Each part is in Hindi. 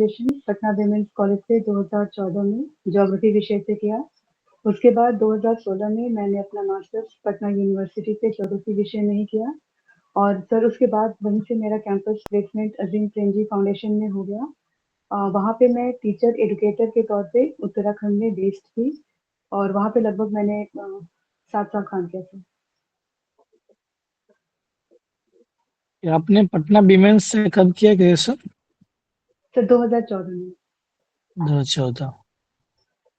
ग्रेजुएशन पटना विमेंस कॉलेज से 2014 में ज्योग्राफी विषय से किया। उसके बाद 2016 में मैंने अपना मास्टर्स पटना यूनिवर्सिटी से ज्योग्राफी विषय में ही किया। और सर उसके बाद वहीं से मेरा campus placement Azim Premji foundation में हो गया। वहाँ पे मैं टीचर एडुकेटर के तौर पे उत्तराखंड में बेस्ड थी और वहाँ पे लगभग मैंने 7 साल काम किया था। आपने पटना विमेंस से कब किया ग्रेजुएशन? सर 2014 में। 2014।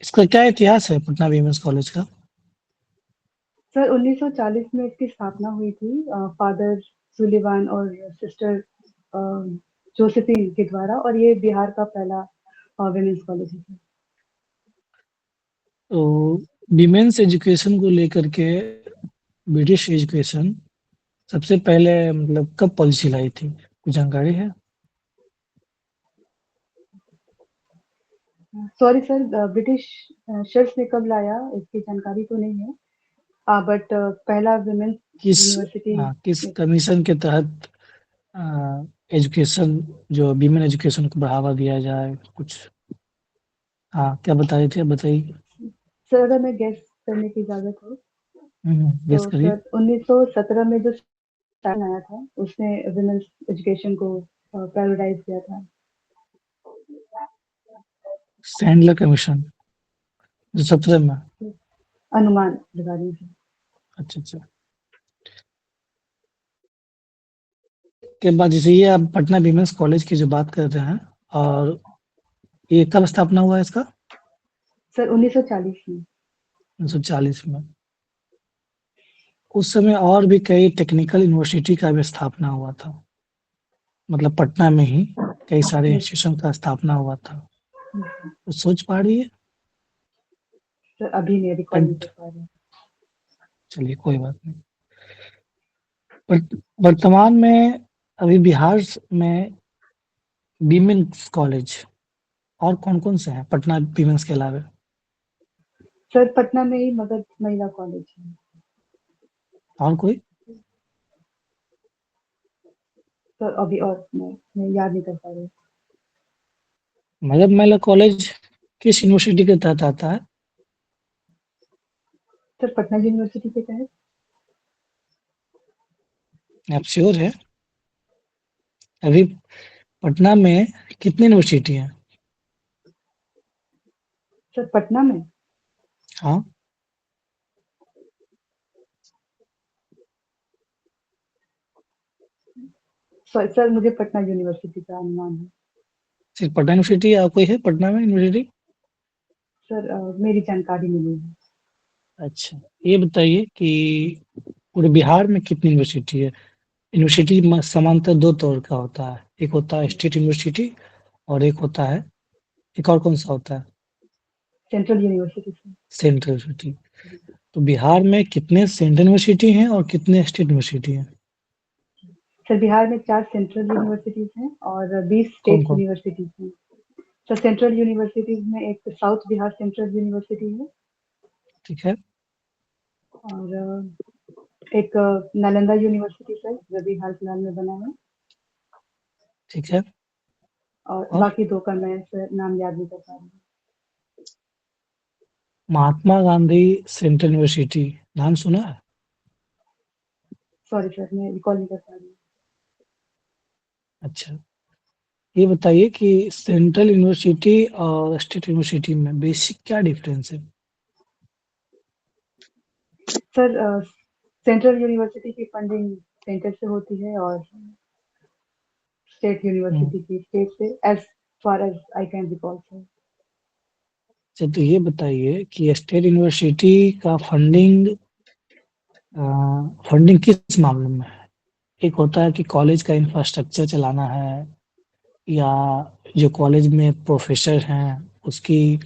इसका क्या इतिहास है पटना विमेंस कॉलेज का? सर 1940 में इसकी स्थापना हुई थी फादर सुलिवान और सिस्टर जोसेफिन के द्वारा, और ये बिहार का पहला विमेंस कॉलेज है। तो विमेंस एजुकेशन को लेकर के ब्रिटिश एजुकेशन सबसे पहले मतलब कब पॉलिसी लाई थी, कुछ जानकारी है? सॉरी सर, ब्रिटिश शर्ट्स ने कब लाया इसकी जानकारी तो नहीं है, बट पहला विमेंस किस यूनिवर्सिटी। किस कमीशन के तहत एजुकेशन, जो विमेन एजुकेशन को बढ़ावा दिया जाए कुछ? हाँ, क्या बता रहे थे, बताइए। सर अगर मैं गेस करने की इजाजत हो तो गेस करिए। सर 1917 में जो स्टाइन आया था उसने विमेंस एजुकेशन को प्रायोरिटाइज किया था। सैंडलर कमीशन, जो 17 में। अनुमान लगा लीजिए। अच्छा अच्छा। के बाद जैसे ये आप पटना विमेंस कॉलेज की जो बात कर रहे हैं, और ये कब स्थापना हुआ है इसका? सर 1940 में। 1940 में। उस समय और भी कई टेक्निकल यूनिवर्सिटी का भी स्थापना हुआ था, मतलब पटना में ही कई सारे जी इंस्टीट्यूशन का स्थापना हुआ था। तो सोच पा रही है? सर, अभी नहीं रिकॉल नहीं बट कर पा रहे। चलिए, कोई बात नहीं। वर्तमान में अभी बिहार में विमेंस कॉलेज और कौन-कौन से हैं पटना विमेंस के अलावा? सर पटना में ही मगध महिला कॉलेज है। और कोई? सर अभी और मैं याद नहीं कर पा रही। मगध महिला कॉलेज किस यूनिवर्सिटी के तहत आता है? सर पटना यूनिवर्सिटी के तहत। आप श्योर है? अभी पटना में कितनी यूनिवर्सिटी है? सर पटना में। हाँ। सर मुझे पटना यूनिवर्सिटी का अनुमान है। सिर्फ पटना यूनिवर्सिटी या कोई है पटना में यूनिवर्सिटी? सर मेरी जानकारी मिली है। अच्छा, ये बताइए कि पूरे बिहार में कितनी यूनिवर्सिटी है? यूनिवर्सिटी समांतर दो तौर का होता है, एक होता है स्टेट यूनिवर्सिटी और एक होता है, एक और कौन सा होता है? सेंट्रल यूनिवर्सिटी से। Central university. तो बिहार में कितने सेंट्रल यूनिवर्सिटी हैं और कितने स्टेट यूनिवर्सिटी हैं? सर बिहार में 4 सेंट्रल यूनिवर्सिटीज हैं और 20 कौन स्टेट कौन? यूनिवर्सिटीज हैं। सर सेंट्रल यूनिवर्सिटीज में एक साउथ बिहार सेंट्रल यूनिवर्सिटी है ठीक है। और एक नालंदा यूनिवर्सिटी सर जो अभी हाल फिलहाल में बना है। ठीक है। और और बाकी 2 का मैं सर नाम याद नहीं कर पा रही हूँ। महात्मा गांधी सेंट्रल यूनिवर्सिटी, नाम सुना है? सॉरी सर, मैं रिकॉल नहीं कर पा रही हूँ। अच्छा, ये बताइए कि सेंट्रल यूनिवर्सिटी और स्टेट यूनिवर्सिटी में बेसिक क्या डिफरेंस है? सर सेंट्रल यूनिवर्सिटी की फंडिंग सेंटर से होती है और स्टेट हम्म, यूनिवर्सिटी की स्टेट से, as far as I can recall sir. अच्छा, तो ये बताइए कि स्टेट यूनिवर्सिटी का फंडिंग किस मामले में है? एक होता है कि कॉलेज का इंफ्रास्ट्रक्चर चलाना है, या जो कॉलेज में प्रोफेसर हैं उसकी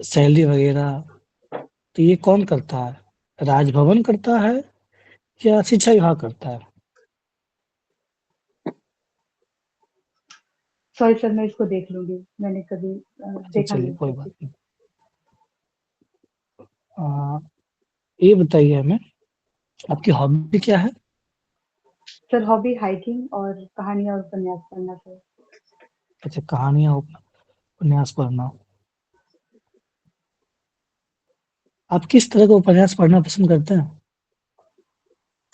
सैलरी वगैरह, तो ये कौन करता है? राजभवन करता है या शिक्षा विभाग करता है? सॉरी सर, मैं इसको देख लूंगी, मैंने कभी अच्छा, देखा चलिए, नहीं कोई इसको बात अच्छे से। नहीं। ये बताइए हमें, आपकी हॉबी क्या है? सर हॉबी हाइकिंग और कहानियां और उपन्यास पढ़ना सर। अच्छा, कहानियाँ, उपन्यास पढ़ना। आप किस तरह का उपन्यास पढ़ना पसंद करते हैं?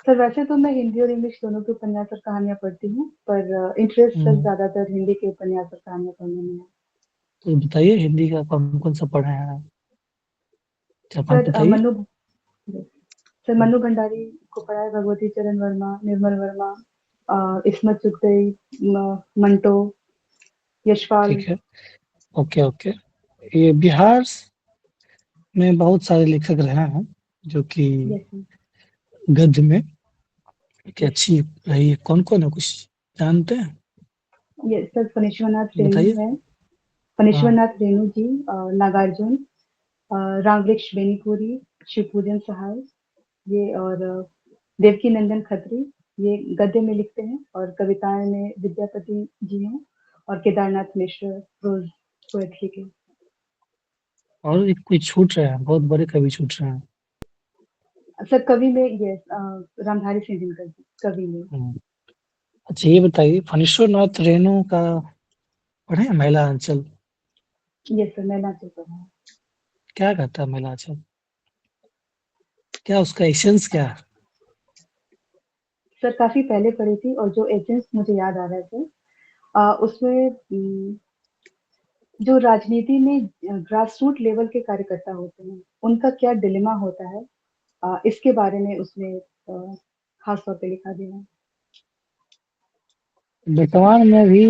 सर वैसे तो मैं हिंदी और इंग्लिश दोनों के उपन्यास और कहानियाँ पढ़ती हूँ, पर इंटरेस्ट सर हुँ, ज़्यादातर हिंदी के उपन्यास और कहानियाँ पढ़ने में है। तो बताइए हिंदी का कौन-कौन सा पढ़े हैं? 4-5 सर बताइए। मन्नू भंडारी को पढ़ा है, भगवती चरण वर्मा, निर्मल वर्मा, इस्मत चुगताई, मंटो, यशपाल। ठीक है। Okay, okay. ये बिहार में बहुत सारे लेखक रहे हैं, जो कि यस गद्य में एक यस अच्छी रही है। कौन-कौन है, कुछ जानते हैं? यस सर, फणीश्वरनाथ रेणु बताइए। है। हाँ, फणीश्वरनाथ रेणु जी, नागार्जुन, रामवृक्ष बेनीपुरी, शिवपूजन सहाय, ये और देवकी नंदन खत्री, ये गद्य में लिखते हैं, और कविताएं में विद्यापति जी हैं, और केदारनाथ मिश्र प्रोज पोएट्री के। और एक कोई छूट रहे हैं, बहुत बड़े कवि छूट रहे हैं। सर कवि में ये रामधारी सिंह दिनकर जी कवि में। हुँ। अच्छा ये बताइए फणीश्वरनाथ रेणु का पढ़े हैं महिला आंचल? ये सर मैं नाचल पढ़ा है। क्या कहता है महिला आंचल? क्या उसका एसेंस क्या है? सर काफी पहले पढ़ी थी, और जो एजेंट्स मुझे याद आ रहा है सर, उसमें जो राजनीति में ग्रास रूट लेवल के कार्यकर्ता होते हैं, उनका क्या डिलेमा होता है, इसके बारे में उसने खास तौर पे लिखा गया है। वर्तमान में भी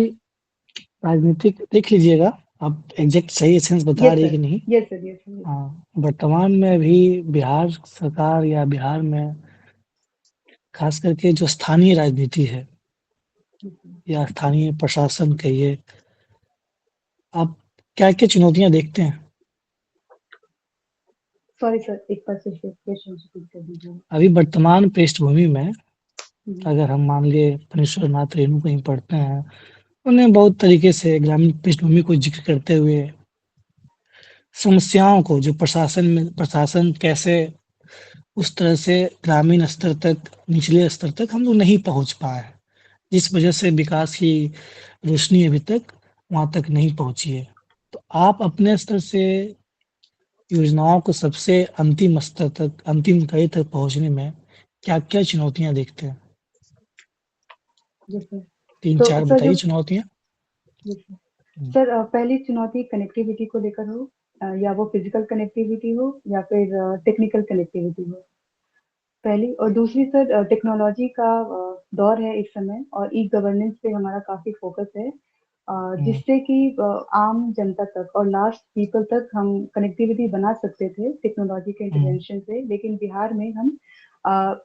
राजनीतिक देख लीजिएगा, आप एग्ज़ैक्ट सही एसेंस बता यस रही है सर कि नहीं? Yes sir yes sir yes हाँ, वर्तमान में भी बिहार सरकार या बिहार में ख़ास करके जो स्थानीय राजनीति है सर। या स्थानीय प्रशासन कहिए, आप क्या-क्या चुनौतियाँ देखते हैं? सॉरी सर, एक बार फिर से क्वेश्चन रिपीट कर दीजिए। अभी वर्तमान पृष्ठभूमि में हम्म, अगर हम मान लिए फणीश्वरनाथ रेणु कहीं पढ़ते हैं, उन्हें बहुत तरीके से ग्रामीण पृष्ठभूमि को ज़िक्र करते हुए समस्याओं को जो प्रशासन कैसे उस तरह से ग्रामीण स्तर तक, निचले स्तर तक हम लोग नहीं पहुँच पाए हैं, जिस वजह से विकास की रोशनी अभी तक वहाँ तक नहीं पहुँची है। तो आप अपने स्तर से योजनाओं को सबसे अंतिम स्तर तक, अंतिम कड़ी तक पहुँचने में क्या-क्या चुनौतियाँ देखते हैं? जी सर। तो 3-4 सर बताइए जो चुनौतियाँ। जी सर, हुँ, सर पहली चुनौती कनेक्टिविटी को लेकर हो, या वो फिजिकल कनेक्टिविटी हो या फिर टेक्निकल कनेक्टिविटी हो, पहली। और दूसरी सर, टेक्नोलॉजी का दौर है इस समय, और ई गवर्नेंस पे हमारा काफी फोकस है, हुँ, जिससे कि आम जनता तक और लास्ट पीपल तक हम कनेक्टिविटी बना सकते थे टेक्नोलॉजी के हुँ। इंटरवेंशन से, लेकिन बिहार में हम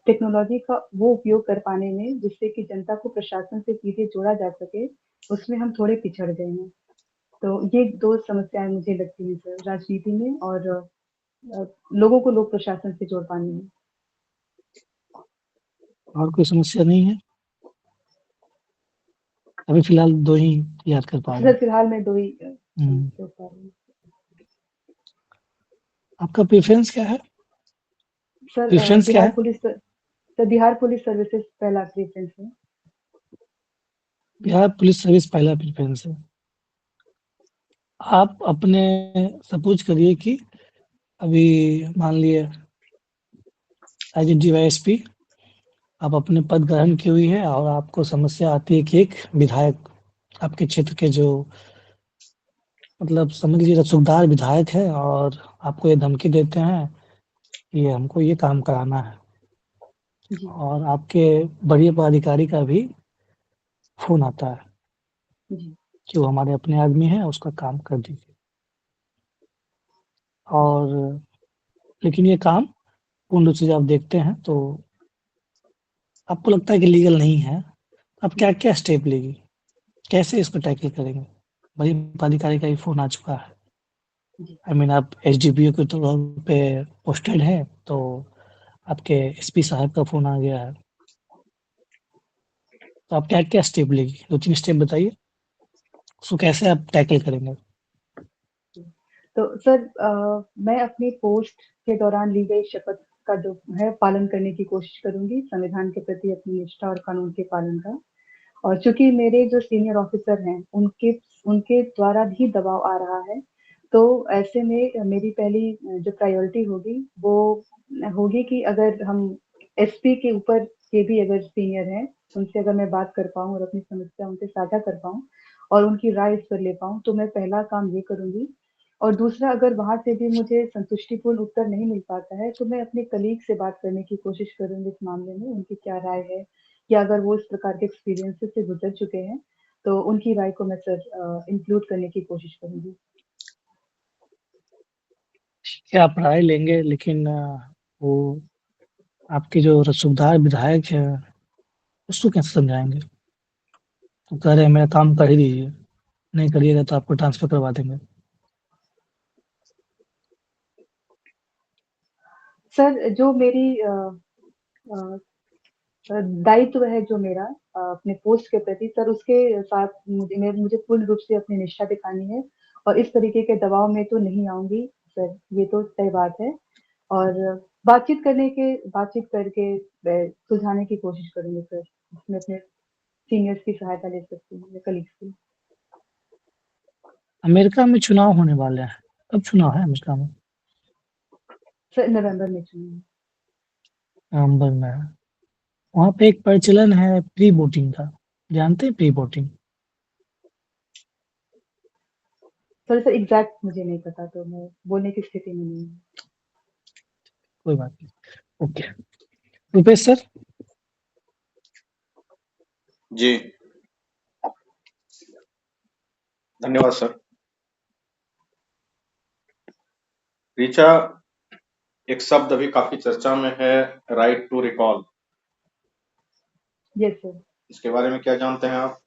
टेक्नोलॉजी का वो उपयोग कर पाने में जिससे कि जनता को प्रशासन से सीधे जोड़ा जा सके, उसमें हम थोड़े पिछड़ गए हैं। तो ये दो समस्याएं मुझे लगती हैं सर, राजनीति में और लोगों को लोक प्रशासन से जोड़ पाने में। और कोई समस्या नहीं है? अभी फ़िलहाल 2 ही याद कर पा रहे सर हैं। फिलहाल मैं दो ही हुँ, समस्या बता रही हूँ। आपका प्रेफ़रेंस क्या है? सर प्रेफ़रेंस क्या है? बिहार पुलिस सर्विसेज पहला प्रेफरेंस है। बिहार पुलिस सर्विस पहला प्रेफ़रेंस है। आप अपने सपोज़ करिए कि अभी मान लिए एज ए डीवाईएसपी आप अपने पद ग्रहण की हुई है और आपको समस्या आती है कि एक विधायक आपके क्षेत्र के जो मतलब समझ लीजिए रसूखदार विधायक है और आपको ये धमकी देते हैं कि हमको ये काम कराना है जी और आपके वरीय पदाधिकारी का भी फ़ोन आता है जी कि वो हमारे अपने आदमी हैं, उसका काम कर दीजिए। जी और लेकिन ये काम पूर्ण रूप से जब आप देखते हैं तो आपको लगता है कि लीगल नहीं है। आप जी क्या-क्या स्टेप लेंगी? कैसे इसको टैकल करेंगे? वरीय पदाधिकारी का भी फ़ोन आ चुका है। जी आई मीन आप एसडीपीओ के तौर पे पोस्टेड हैं, तो आपके एसपी साहब का फ़ोन आ गया है। तो आप क्या-क्या स्टेप लेंगी? 2-3 स्टेप बताइए। उसको कैसे आप टैकल करेंगे? जी। तो सर मैं अपनी पोस्ट के दौरान ली गई शपथ का जो है पालन करने की कोशिश करूंगी, संविधान के प्रति अपनी निष्ठा और कानून के पालन का। और चूंकि मेरे जो सीनियर ऑफिसर हैं, उनके उनके द्वारा भी दबाव आ रहा है। तो ऐसे में मेरी पहली जो प्रायोरिटी होगी वो होगी कि अगर हम एसपी के ऊपर के भी अगर सीनियर हैं, उनसे अगर मैं बात कर पाऊँ और अपनी समस्या उनसे साझा कर पाऊँ और उनकी राय इस पर ले पाऊँ, तो मैं पहला काम ये करूँगी। और दूसरा, अगर वहाँ से भी मुझे संतुष्टिपूर्ण उत्तर नहीं मिल पाता है, तो मैं अपने कलीग से बात करने की कोशिश करूँगी इस मामले में, उनकी क्या राय है, या अगर वो इस प्रकार के एक्सपीरियंसेस से गुजर चुके हैं, तो उनकी राय को मैं सर इंक्लूड करने की कोशिश करूँगी। ठीक है, आप राय लेंगे लेकिन वो आपके जो रसूखदार विधायक है, उसको कैसे समझाएँगे? वो कह रहे हैं मेरा काम कर ही दीजिए, नहीं करिएगा तो आपको ट्रांसफ़र करवा देंगे। सर, जो मेरी अ, दायित्व है जो मेरा अपने पोस्ट के प्रति, सर उसके साथ मुझे पूर्ण रूप से अपनी निष्ठा दिखानी है और इस तरीके के दबाव में तो नहीं आऊँगी सर, ये तो तय बात है। और बातचीत करके सुलझाने की कोशिश करूँगी सर, इसमें अपने सीनियर्स की सहायता ले सकती हूँ या कलीग्स की। अमेरिका में चुनाव होने वाले हैं, कब चुनाव है अमेरिका में? सर नवंबर में चुनेंगे। नवंबर में है। वहाँ पे एक प्रचलन है प्री वोटिंग का, जानते हैं प्री वोटिंग? सर एग्जैक्ट मुझे नहीं पता, तो मैं बोलने की स्थिति में नहीं हूँ। कोई बात नहीं, ओके। रुपेश सर? जी, धन्यवाद सर। ऋचा, एक शब्द अभी काफी चर्चा में है, right to recall. Yes sir. इसके बारे में क्या जानते हैं आप?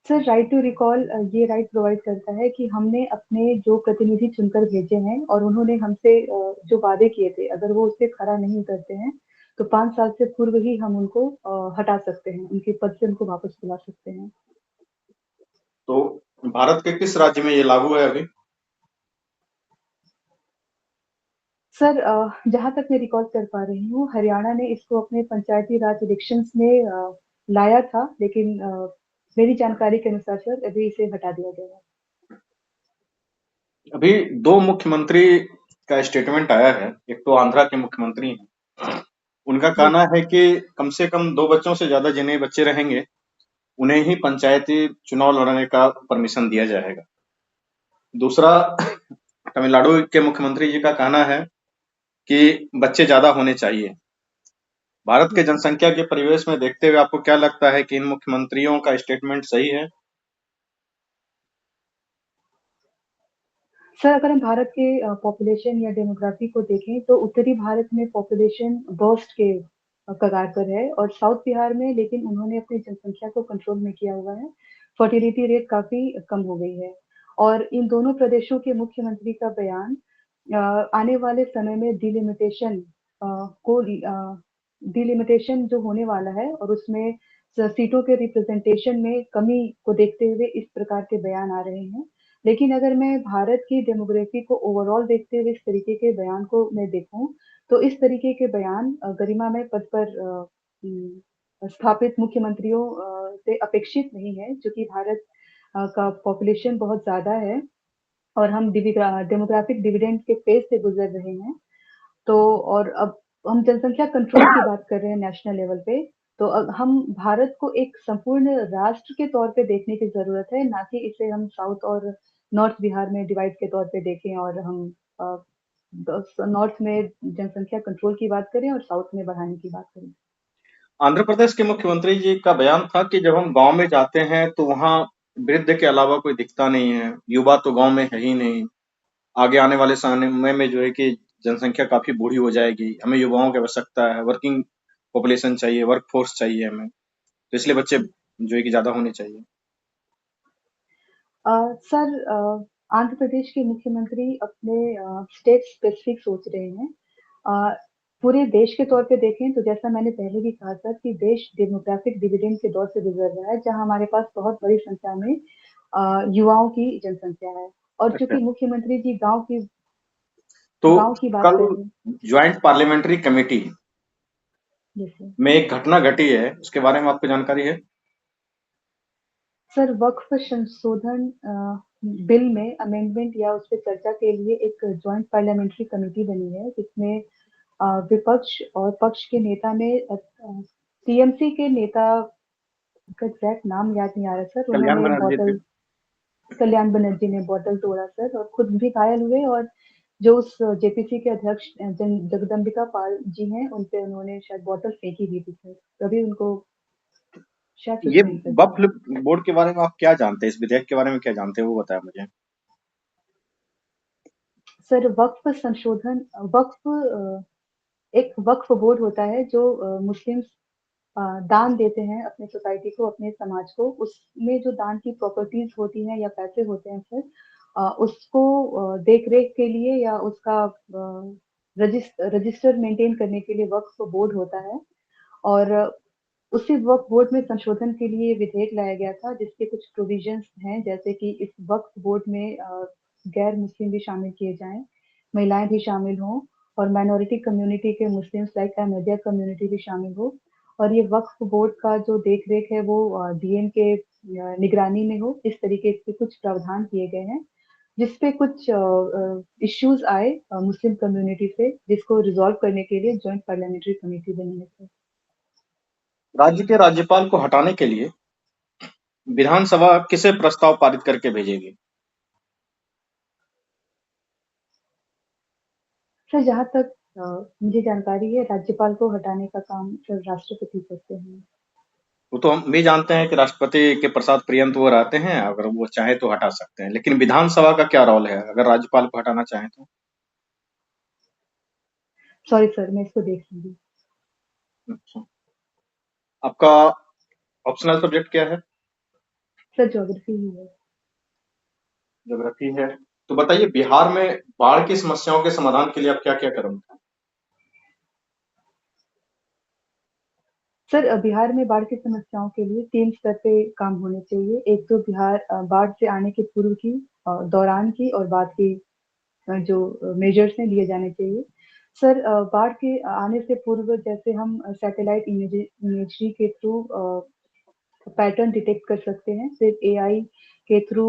सर राइट टू रिकॉल ये राइट प्रोवाइड करता है कि हमने अपने जो प्रतिनिधि चुनकर भेजे हैं और उन्होंने हमसे जो वादे किए थे, अगर वो उससे खरा नहीं उतरते हैं, तो 5 साल से पूर्व ही हम उनको हटा सकते हैं, उनके पद से उनको वापस बुला सकते हैं। तो भारत के किस राज्य में ये लागू है अभी? सर जहाँ तक मैं रिकॉल कर पा रही हूँ, हरियाणा ने इसको अपने पंचायती राज इलेक्शंस में लाया था, लेकिन मेरी जानकारी के अनुसार सर अभी इसे हटा दिया गया है। अभी दो मुख्यमंत्री का स्टेटमेंट आया है, एक तो आंध्रा के मुख्यमंत्री हैं। उनका यस कहना सर। है कि कम से कम 2 बच्चों से ज्यादा जिन्हें बच्चे रहेंगे, उन्हें ही पंचायती चुनाव लड़ने का परमिशन दिया जाएगा। दूसरा, तमिलनाडु के मुख्यमंत्री जी का कहना है कि बच्चे ज्यादा होने चाहिए। भारत के यस सर। जनसंख्या के परिवेश में देखते हुए आपको क्या लगता है कि इन मुख्यमंत्रियों का स्टेटमेंट सही है? सर अगर हम भारत के पॉपुलेशन या डेमोग्राफी को देखें, तो उत्तरी भारत में पॉपुलेशन बर्स्ट के कगार पर है और साउथ बिहार में लेकिन उन्होंने अपनी जनसंख्या को कंट्रोल में किया हुआ है। फर्टिलिटी रेट काफी कम हो गई है और इन दोनों प्रदेशों के मुख्यमंत्री का बयान आने वाले समय में डिलिमिटेशन जो होने वाला है और उसमें सीटों के रिप्रेजेंटेशन में कमी को देखते हुए इस प्रकार के बयान आ रहे हैं। लेकिन अगर मैं भारत की डेमोग्राफी को ओवरऑल देखते हुए इस तरीके के बयान को मैं देखूं, तो इस तरीके के बयान गरिमामय पद पर स्थापित मुख्यमंत्रियों से अपेक्षित नहीं है, क्योंकि भारत का पॉपुलेशन बहुत ज्यादा है और हम डेमोग्राफिक डिविडेंड के फेज से गुजर रहे हैं। तो और अब हम जनसंख्या कंट्रोल की बात कर रहे हैं नेशनल लेवल पे, तो अब हम भारत को एक संपूर्ण राष्ट्र के तौर पे देखने की ज़रूरत है, ना कि इसे हम साउथ और नॉर्थ बिहार में डिवाइड के तौर पे देखें और हम अ, नॉर्थ में जनसंख्या कंट्रोल की बात करें और साउथ में बढ़ाने की बात करें। आंध्र प्रदेश के मुख्यमंत्री जी का बयान था कि जब हम गांव में जाते हैं तो वहां वृद्ध के अलावा कोई दिखता नहीं है, युवा तो गांव में है ही नहीं। आगे आने वाले समय में जो है कि जनसंख्या काफी बूढ़ी हो जाएगी, हमें युवाओं की आवश्यकता है, वर्किंग पॉपुलेशन चाहिए, वर्क फोर्स चाहिए हमें, तो इसलिए बच्चे जो है कि ज्यादा होने चाहिए। सर आंध्र प्रदेश के मुख्यमंत्री अपने स्टेट स्पेसिफिक सोच रहे हैं। अ, पूरे देश के तौर पे देखें तो जैसा मैंने पहले भी कहा सर कि देश डेमोग्राफिक डिविडेंड के दौर से गुजर रहा है, जहां हमारे पास बहुत बड़ी संख्या में युवाओं की जनसंख्या है और अच्छा, चूंकि मुख्यमंत्री जी तो गांव की बात कल कर रहे हैं। ज्वाइंट पार्लियामेंट्री कमेटी जैसे में एक घटना घटी है, उसके बारे में आपको जानकारी है? सर वक्फ संशोधन बिल में अमेंडमेंट या उस पर चर्चा के लिए एक जॉइंट पार्लियामेंट्री कमेटी बनी है जिसमें विपक्ष और पक्ष के नेता में टीएमसी के नेता का एग्जैक्ट नाम याद नहीं आ रहा सर, कल्याण उन्होंने बनर्जी थे। बॉटल कल्याण बनर्जी ने बॉटल तोड़ा सर और खुद भी घायल हुए, और जो उस जेपीसी के अध्यक्ष जगदम्बिका पाल जी हैं उन पे उन्होंने शायद बॉटल फेंकी भी थी सर, तभी उनको शायद ये सस्पेंड कर दिया। वक्फ बोर्ड के बारे में आप क्या जानते हैं, इस विधेयक के बारे में क्या जानते हैं वो बताया मुझे। सर वक्फ संशोधन एक वक्फ बोर्ड होता है जो मुस्लिम्स दान देते हैं अपने सोसाइटी को, अपने समाज को, उसमें जो दान की प्रॉपर्टीज होती हैं या पैसे होते हैं सर, उसको देख रेख के लिए या उसका रजिस्टर मेंटेन करने के लिए वक्फ बोर्ड होता है। और उसी वक्फ बोर्ड में संशोधन के लिए विधेयक लाया गया था जिसके कुछ प्रोविजंस हैं, जैसे कि इस वक्फ बोर्ड में गैर मुस्लिम भी शामिल किए जाएं, महिलाएं भी शामिल हों, और माइनॉरिटी कम्युनिटी के मुस्लिम्स लाइक अहमदिया कम्युनिटी भी शामिल हो, और ये वक्फ बोर्ड का जो देख रेख है वो डीएम के निगरानी में हो, इस तरीके से कुछ प्रावधान किए गए हैं जिसपे कुछ इश्यूज आए मुस्लिम कम्युनिटी से, जिसको रिजॉल्व करने के लिए जॉइंट पार्लियामेंट्री कमेटी बनी है सर। राज्य के राज्यपाल को हटाने के लिए विधानसभा किसे प्रस्ताव पारित करके भेजेगी। सर जहाँ तक मुझे जानकारी है राज्यपाल को हटाने का काम सर राष्ट्रपति करते हैं। वो तो हम भी जानते हैं कि राष्ट्रपति के प्रसाद पर्यंत वो रहते हैं, अगर वो चाहे तो हटा सकते हैं, लेकिन विधानसभा का क्या रोल है अगर राज्यपाल को हटाना चाहें तो। सॉरी सर, मैं इसको देख लूंगी। अच्छा, आपका ऑप्शनल सब्जेक्ट क्या है। सर ज्योग्राफी ही है। ज्योग्राफी है, तो बताइए बिहार में बाढ़ की समस्याओं के समाधान के लिए आप क्या क्या करेंगे। सर बिहार में बाढ़ की समस्याओं के लिए 3 स्तर पे काम होने चाहिए। एक तो बिहार बाढ़ से आने के पूर्व की, दौरान की और बाद की जो मेजर्स हैं लिए जाने चाहिए। सर बाढ़ के आने से पूर्व जैसे हम सैटेलाइट इमेजरी के थ्रू पैटर्न डिटेक्ट कर सकते हैं, फिर एआई के थ्रू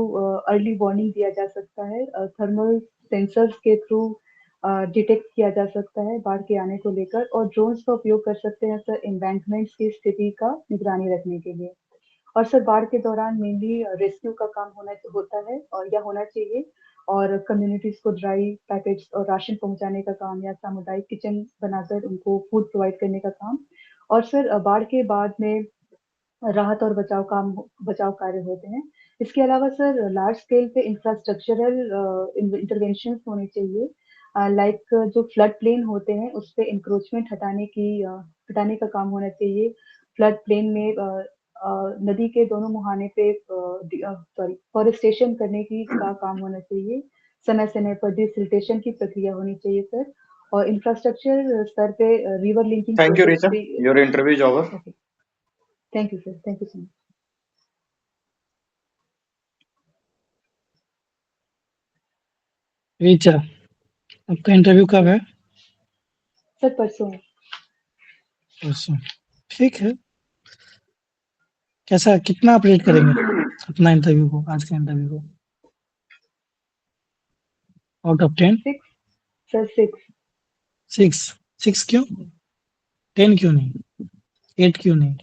अर्ली वार्निंग दिया जा सकता है, थर्मल सेंसर्स के थ्रू डिटेक्ट किया जा सकता है बाढ़ के आने को लेकर, और ड्रोन्स का उपयोग कर सकते हैं सर एम्बैंकमेंट्स की स्थिति का निगरानी रखने के लिए। और सर बाढ़ के दौरान मेनली रेस्क्यू का काम होता है और या होना चाहिए, और कम्युनिटीज को ड्राई पैकेट्स और राशन पहुंचाने का काम या सामुदायिक किचन बनाकर उनको फूड प्रोवाइड करने का काम। और सर बाढ़ के बाद में राहत और बचाव कार्य होते हैं। इसके अलावा सर लार्ज स्केल पे इंफ्रास्ट्रक्चरल इंटरवेंशंस होने चाहिए, लाइक जो फ्लड प्लेन होते हैं उस पे इंक्रोचमेंट हटाने का काम होना चाहिए। फ्लड प्लेन में नदी के दोनों मुहाने पे फॉरेस्टेशन करने की का काम होना चाहिए। समय समय पर डिसिल्टेशन की प्रक्रिया होनी चाहिए सर, और इंफ्रास्ट्रक्चर स्तर पे river linking thank you projects Richa, भी। Your interview is over. Okay, thank you sir, thank you so much. Richa, आपका इंटरव्यू कब है। सर परसों है। परसों, ठीक है। कैसा कितना आप रेट करेंगे अपना इंटरव्यू को, आज के इंटरव्यू को आउट ऑफ 10। 6 सर 6। 6। 6 क्यों, 10 क्यों नहीं, 8 क्यों नहीं।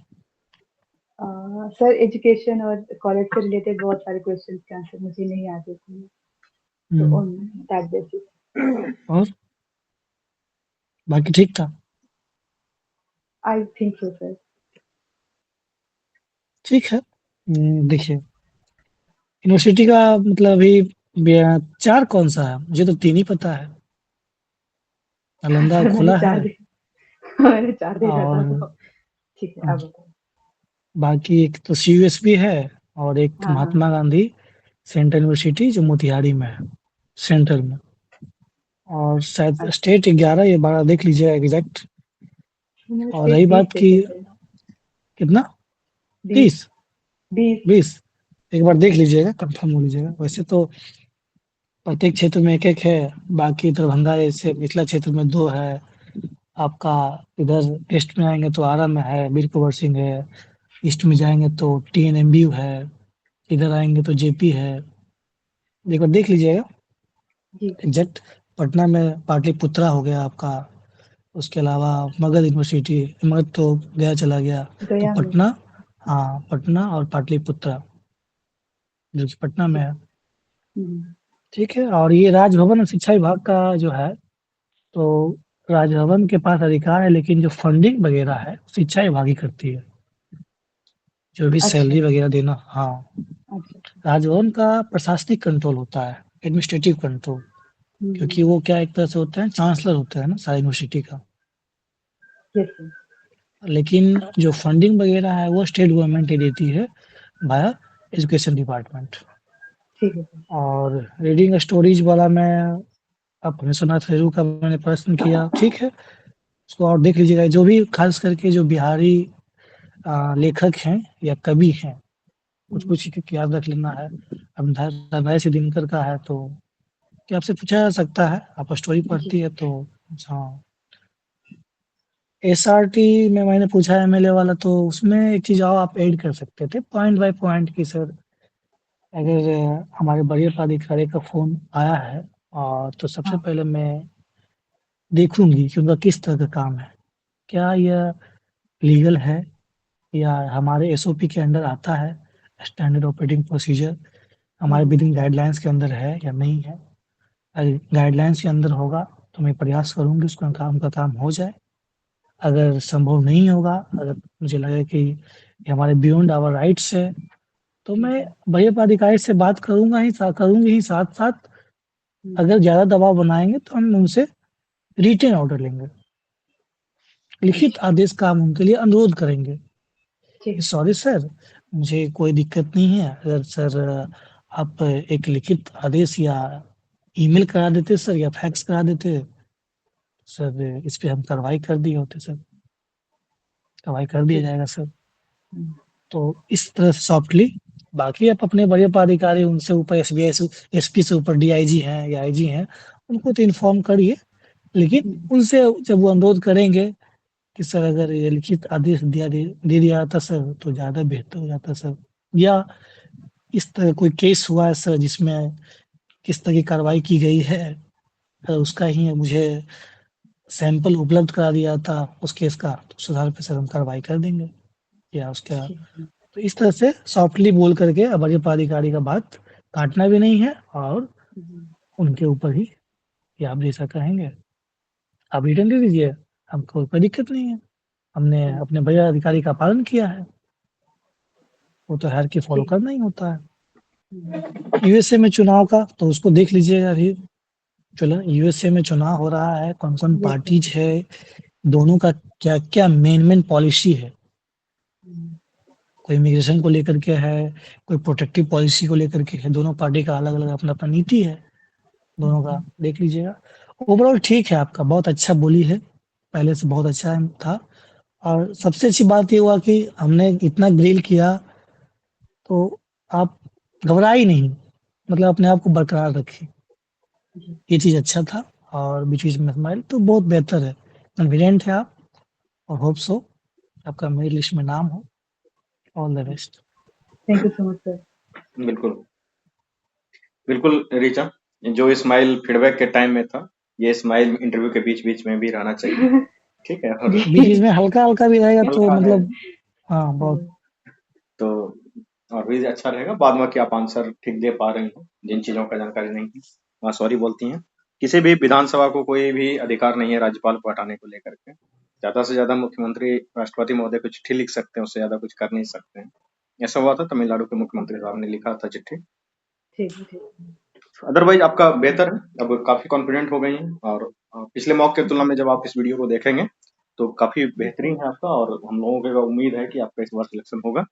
सर एजुकेशन और कॉलेज से रिलेटेड बहुत सारे क्वेश्चंस के आंसर मुझे नहीं आते थे, तो ऑन दैट बेसिस। और बाकी ठीक था। I think so sir. ठीक है। देखिए यूनिवर्सिटी का मतलब अभी 4 कौन सा है, मुझे तो 3 ही पता है। नालंदा सर खुला है मैंने 4 देखा था, और तो ठीक है आप बताओ। बाकी एक तो सीयूएसबी है और एक हाँ हाँ महात्मा गांधी सेंट्रल यूनिवर्सिटी जो मोतिहारी में है, सेंट्रल में। और शायद अच्छा, स्टेट 11 या 12 देख लीजिएगा एग्जैक्ट। मैंने और स्टेट रही 20 बात की देखे थे। कितना, 20 30, 20। 20, एक बार देख लीजिएगा, कंफर्म हो लीजिएगा। वैसे तो प्रत्येक क्षेत्र में एक एक है, बाकी दरभंगा जैसे निचला क्षेत्र में 2 है आपका। इधर वेस्ट में आएंगे तो आरा में है, वीर कुंवर सिंह है। ईस्ट में जाएंगे तो टीएनएमयू है, इधर आएँगे तो जेपी है, एक बार देख लीजिएगा। जी। एग्ज़ैक्ट पटना में पाटलिपुत्रा हो गया आपका, उसके अलावा मगध यूनिवर्सिटी, मगध तो गया चला गया, तो गया में। पटना, हाँ, पटना और पाटलिपुत्रा, जो कि पटना में है, हुँ। ठीक है? और ये राजभवन और शिक्षा विभाग का जो है, तो राजभवन के पास अधिकार है, लेकिन जो फंडिंग वगैरह है, शिक्षा विभाग ही करती है। जो भी अच्छा, सैलरी वगैरह देना, हाँ, अच्छा। राजभवन का प्रशासनिक कंट्रोल होता है, एडमिनिस्ट्रेटिव कंट्रोल, हुँ, क्योंकि वो क्या एक तरह से होता है, चांसलर होता है ना सारी यूनिवर्सिटी का। Yes sir. लेकिन जो फंडिंग वगैरह है, वो स्टेट गवर्नमेंट ही देती है वाया एजुकेशन डिपार्टमेंट। ठीक है सर। और रीडिंग स्टोरीज वाला मैं अपने सुना थेरू का मैंने प्रश्न किया, ठीक है, उसको और देख लीजिएगा। जो भी खास करके जो बिहारी लेखक हैं या कवि हैं, कुछ हुँ, कुछ एक याद रख लेना है। अब रमेश दिनकर का है तो क्या आपसे पूछा जा सकता है, आप स्टोरी जी। पढ़ती है तो, हाँ। एसआरटी में मैंने पूछा एमएलए वाला, तो उसमें एक चीज़ और आप ऐड कर सकते थे पॉइंट बाय पॉइंट की सर। अगर हमारे वरीय प्राधिकारी का फ़ोन आया है तो सबसे हाँ, पहले मैं देखूँगी कि उनका किस तरह का काम है। क्या यह लीगल है या हमारे एसओपी के अंडर आता है, स्टैंडर्ड ऑपरेटिंग प्रोसीजर हमारे हुँ, विदिन गाइडलाइंस के अंदर है या नहीं है। अगर गाइडलाइंस के अंदर होगा तो मैं प्रयास करूँगी उसका काम का काम हो जाए। अगर संभव नहीं होगा, अगर मुझे लगे कि ये हमारे बियॉन्ड आवर राइट्स है, तो जी मैं सर। वरीय प्राधिकारी से बात करूँगी ही साथ-साथ। हुँ, अगर ज़्यादा दबाव बनाएँगे तो हम उनसे रिटेन ऑर्डर लेंगे। लिखित अच्छा, आदेश का हम उनके लिए अनुरोध करेंगे ठीक कि है सर। सॉरी सर, मुझे कोई दिक्कत नहीं है। अगर सर आप एक लिखित आदेश या ईमेल करा देते सर या फैक्स करा देते, सर इस पे हम कार्रवाई कर दिए होते सर, कार्रवाई कर दिया ठीक है। जाएगा सर। हुँ, तो इस तरह से सॉफ्टली, बाकी आप अपने वरीय पदाधिकारी उनसे ऊपर एसबीआई से एसपी से ऊपर डीआईजी हैं या आईजी हैं, उनको तो इन्फॉर्म करिए। लेकिन हुँ, उनसे जब वो अनुरोध करेंगे कि सर अगर ये लिखित आदेश दे दिया जाता सर तो ज़्यादा बेहतर हो जाता सर, या इस तरह कोई केस हुआ है सर जिसमें किस तरह की कार्रवाई की गई है, उसका ही मुझे सैंपल उपलब्ध करा दिया था उस केस का, तो उस आधार पे सर हम कार्रवाई कर देंगे, या उसका। ठीक है। तो इस तरह से सॉफ्टली बोल करके वरीय पदाधिकारी का बात काटना भी नहीं है, और हुँ, उनके ऊपर ही कि आप जैसा कहेंगे आप रिटर्न दे दीजिए, हमको कोई दिक्कत नहीं है। हमने हुँ, अपने वरीय अधिकारी का पालन किया है, वो तो हायरार्की फॉलो ठीक है। करना ही होता है। हुँ, यूएसए में चुनाव का तो उसको देख लीजिएगा अभी, चलो यूएसए में चुनाव हो रहा है, कौन-कौन यस सर। पार्टीज़ है, दोनों का क्या-क्या मेन पॉलिसी है। हुँ, कोई इमिग्रेशन को लेकर के है, कोई प्रोटेक्टिव पॉलिसी को लेकर के है, दोनों पार्टी का अलग-अलग अपना-अपना नीति है, दोनों का देख लीजिएगा। ओवरऑल ठीक है आपका, बहुत अच्छा बोली है, पहले से बहुत अच्छा था। और सबसे अच्छी बात ये हुआ कि हमने इतना ग्रिल किया, तो आप घबराई नहीं, मतलब अपने आप को बरकरार रखी, जी, ये चीज़ अच्छा था। और बीच-बीच में स्माइल तो बहुत बेहतर है, कॉन्फिडेंट है आप, और होप सो आपका मेरी लिस्ट में नाम हो। ऑल द जी। Best. Thank you so much sir. बिल्कुल, बिल्कुल ऋचा, जो स्माइल फीडबैक के टाइम में था, ये स्माइल इंटरव्यू के बीच-बीच में भी रहना चाहिए, ठीक है? और बीच-बीच जी। में हल्का-हल्का भी रहेगा तो हल्का है, मतलब, हाँ, बहुत। हुँ, तो और भी अच्छा रहेगा बाद में कि आप आंसर ठीक दे पा रही हो, जिन चीज़ों का जानकारी नहीं है, वहाँ सॉरी बोलती हैं। किसी भी विधानसभा को कोई भी अधिकार नहीं है राज्यपाल को हटाने को लेकर के। ज़्यादा से ज़्यादा मुख्यमंत्री राष्ट्रपति महोदय को चिट्ठी लिख सकते हैं, उससे ज़्यादा कुछ कर नहीं सकते हैं। ऐसा हुआ था तमिलनाडु के मुख्यमंत्री साहब ने लिखा था चिट्ठी। ठीक है, ठीक है। अदरवाइज़ आपका बेहतर है, अब काफ़ी कॉन्फिडेंट हो गई हैं और पिछले मॉक की तुलना में जब आप इस वीडियो को देखेंगे, तो काफ़ी बेहतरीन है आपका और हम लोगों को उम्मीद है कि आपका इस बार सिलेक्शन होगा।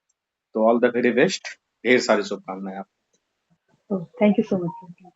तो ऑल द वेरी बेस्ट, ढेर सारी शुभकामनाएँ आपको। Oh! Thank you so much sir.